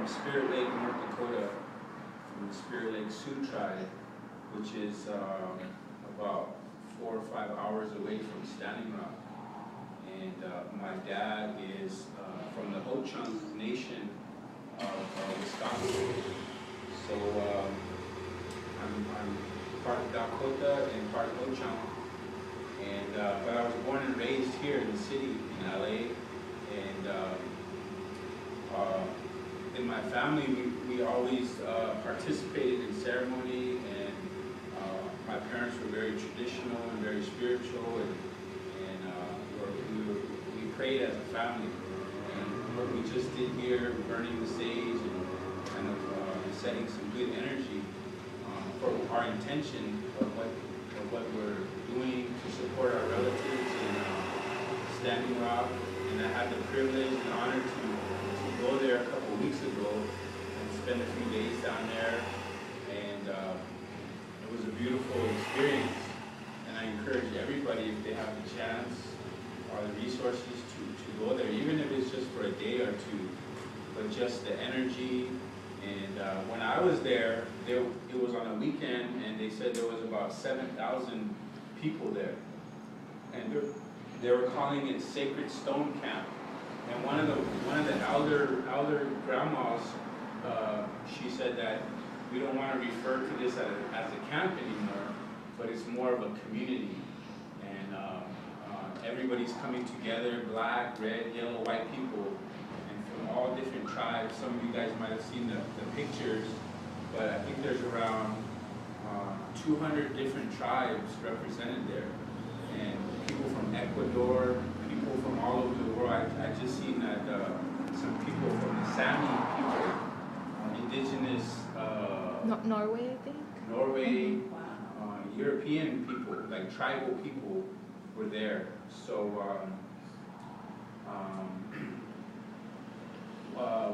from Spirit Lake, North Dakota, from the Spirit Lake Sioux tribe, which is about 4 or 5 hours away from Standing Rock. And my dad is from the Ho-Chunk Nation of Wisconsin. So I'm part of Dakota and part of Ho-Chunk. And but I was born and raised here in the city, in LA. And in my family, we always participated in ceremony, and my parents were very traditional and very spiritual, and we prayed as a family. And what we just did here, burning the sage and kind of setting some good energy for our intention of what we're doing to support our relatives in Standing Rock. And I had the privilege and honor to go there a couple of weeks ago and spend a few days down there, and it was a beautiful experience. And I encourage everybody, if they have the chance or the resources, to go there, even if it's just for a day or two, but just the energy. And when I was there, it was on a weekend, and they said there was about 7,000 people there, and they were calling it Sacred Stone Camp. And one of the elder grandmas, she said that we don't want to refer to this as a camp anymore, but it's more of a community. And everybody's coming together, black, red, yellow, white people, and from all different tribes. Some of you guys might have seen the pictures, but I think there's around 200 different tribes represented there. And people from Ecuador, people from all over the world. I just seen that some people from the Sami people, indigenous Norway, I think. Norway, European people, like tribal people, were there. So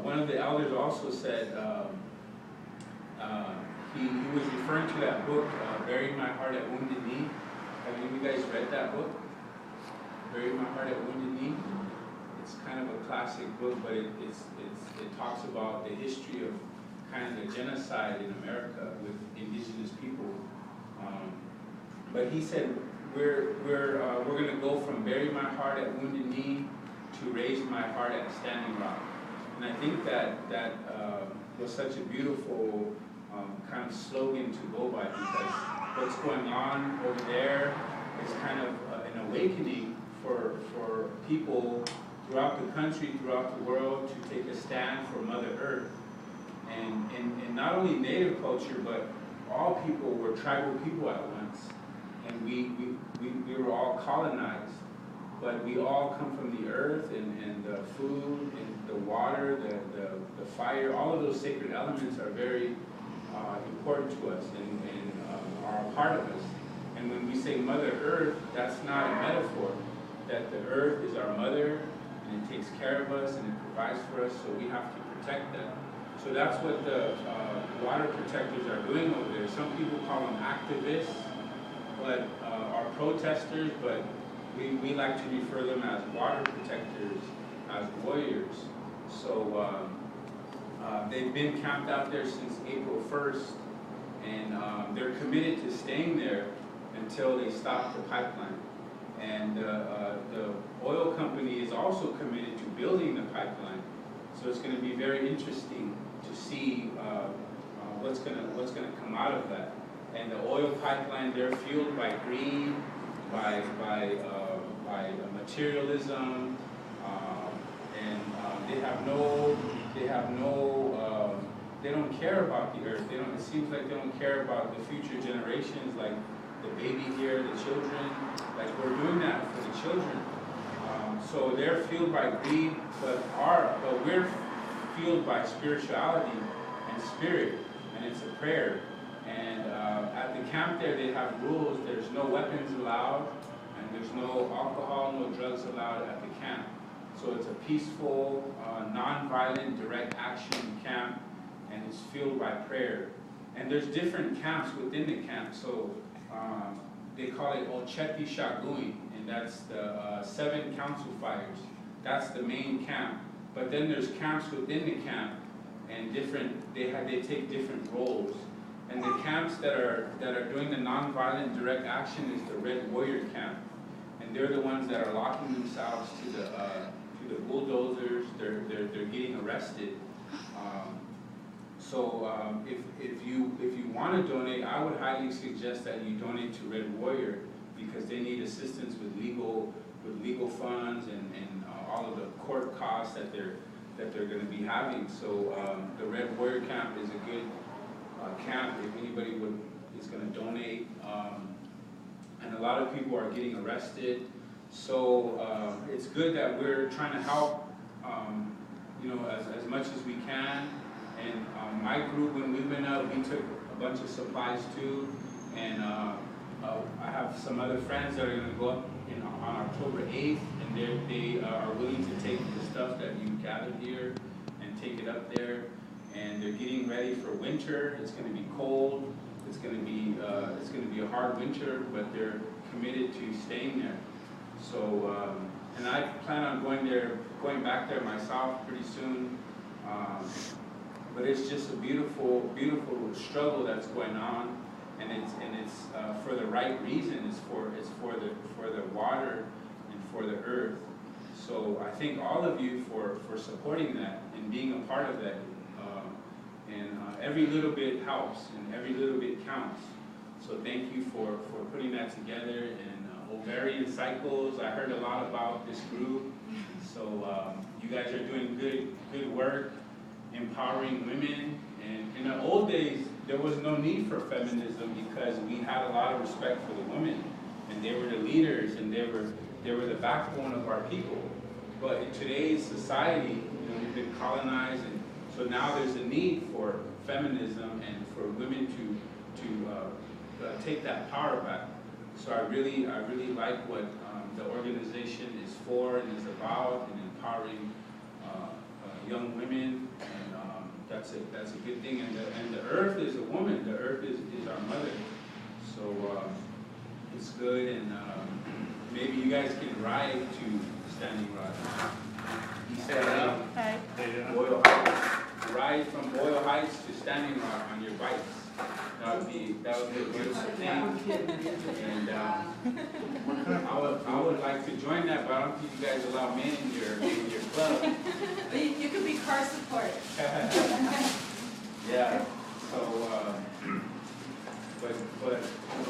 one of the elders also said he was referring to that book, Bury My Heart at Wounded Knee. Have any of you guys read that book? Bury My Heart at Wounded Knee. It's kind of a classic book, but it talks about the history of kind of the genocide in America with indigenous people. But he said we're going to go from Bury My Heart at Wounded Knee to Raise My Heart at Standing Rock. And I think that was such a beautiful kind of slogan to go by, because what's going on over there is kind of an awakening for people throughout the country, throughout the world, to take a stand for Mother Earth. And not only Native culture, but all people were tribal people at once. And we were all colonized. But we all come from the earth, and the food, and the water, the fire, all of those sacred elements are very important to us and are a part of us. And when we say Mother Earth, that's not a metaphor. That the earth is our mother, and it takes care of us, and it provides for us, so we have to protect that. So that's what the water protectors are doing over there. Some people call them activists, but are protesters, but we like to refer them as water protectors, as warriors. So they've been camped out there since April 1st, and they're committed to staying there until they stop the pipeline. And the oil company is also committed to building the pipeline. So it's going to be very interesting to see what's going to come out of that. And the oil pipeline, they're fueled by greed, by materialism, and they don't care about the earth. It seems like they don't care about the future generations, like the baby here, the children. Like we're doing that for the children. So they're fueled by greed, but we're fueled by spirituality and spirit, and it's a prayer. And at the camp there, they have rules. There's no weapons allowed, and there's no alcohol, no drugs allowed at the camp. So it's a peaceful, non-violent, direct action camp, and it's fueled by prayer. And there's different camps within the camp. So they call it Ocheti Shagui, and that's the 7 council fires. That's the main camp. But then there's camps within the camp and they take different roles. And the camps that are doing the nonviolent direct action is the Red Warrior camp, and they're the ones that are locking themselves to the bulldozers. They're getting arrested. If you want to donate, I would highly suggest that you donate to Red Warrior, because they need assistance with legal funds and all of the court costs that they're going to be having. So the Red Warrior camp is a good camp if anybody is going to donate. And a lot of people are getting arrested. So it's good that we're trying to help, as much as we can. And my group, when we went up, we took a bunch of supplies too. And I have some other friends that are going to go up on October 8th, and they are willing to take the stuff that you gathered here and take it up there. And they're getting ready for winter. It's going to be cold. It's going to be a hard winter, but they're committed to staying there. So, and I plan on going back there myself pretty soon. But it's just a beautiful, beautiful struggle that's going on, and it's for the right reason. It's for the water and for the earth. So I thank all of you for supporting that and being a part of that. Every little bit helps, and every little bit counts. So thank you for putting that together. And Ovarian Psychos, I heard a lot about this group. So you guys are doing good work, empowering women. And in the old days, there was no need for feminism, because we had a lot of respect for the women, and they were the leaders, and they were the backbone of our people. But in today's society, we've been colonized, and so now there's a need for feminism and for women to take that power back. So I really like what the organization is for and is about, and empowering young women, and that's a good thing. And the earth is a woman. The earth is our mother. So it's good, and maybe you guys can ride to Standing Rock. He said, Hi. Boyle Heights. Ride from Boyle Heights to Standing Rock on your bikes. That would be a beautiful thing. And I would like to join that, but I don't think you guys allow men in your club. You could be car support. Yeah. So, but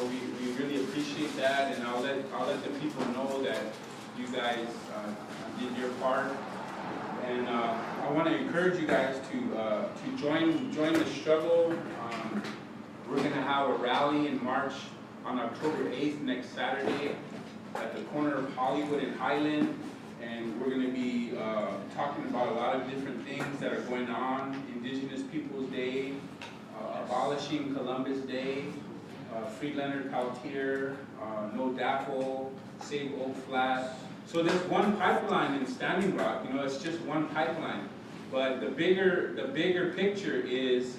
we really appreciate that, and I'll let the people know that you guys did your part. And I want to encourage you guys to join the struggle. We're going to have a rally in March on October 8th, next Saturday, at the corner of Hollywood and Highland. And we're going to be talking about a lot of different things that are going on. Indigenous Peoples Day, abolishing Columbus Day, free Leonard Peltier, nodapl, save Oak Flat. So there's one pipeline in Standing Rock. It's just one pipeline. But the bigger picture is